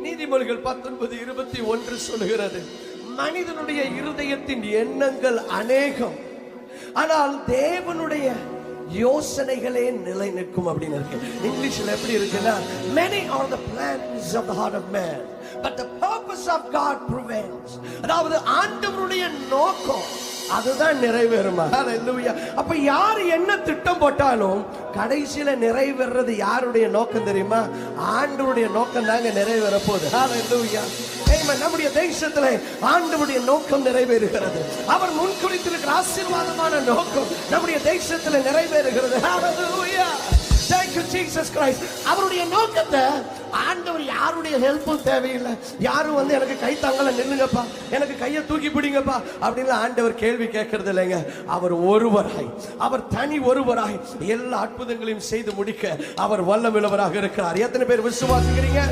நீதிமொழிகள் 19:21 சொல்கிறது, மனிதனுடைய இருதயத்தின் எண்ணங்கள் அநேகம், ஆனால் தேவனுடைய யோசனைகளே நிலை நிற்கும் அப்படின்னு இருக்கு. இங்கிலீஷ்ல எப்படி இருக்குன்னா, many are the plans of the heart of man, but the purpose of God prevails. அதாவது ஆண்டவருடைய நோக்கம் அதுதான் நிறைவேறுமா. ஹalleluya. அப்ப யார் என்ன திட்டம் போட்டாலும் கடைசியில நிறைவேறது யாருடைய நோக்கம் தெரியுமா? ஆண்டவருடைய நோக்கம் தாங்க நிறைவேற போகுது. ஹalleluya. ஆமென். நம்முடைய தேசத்திலே ஆண்டவருடைய நோக்கம் நிறைவேறுகிறது. அவர் முன்குறித்திருக்கிற ஆசீர்வாதமான நோக்கம் நம்முடைய தேசத்திலே நிறைவேறுகிறது. ஹalleluya. Thank you Jesus Christ. அவருடைய நோக்கத்தை ஆண்டவர் யாருடைய ஹெல்ப்பும் தேவையில்லை. யாரும் வந்து எனக்கு கை தாங்கல நில்லுங்கப்பா, எனக்கு கையை தூக்கி பிடிங்கப்பா அப்படின்னு ஆண்டவர் கேள்வி கேட்கறது இல்லைங்க. அவர் ஒருவராய், அவர் தனி ஒருவராய் எல்லா அற்புதங்களையும் செய்து முடிக்க அவர் வல்லமையுள்ளவராக இருக்கிறார். எத்தனை பேர் விசுவாசிக்கிறீங்க?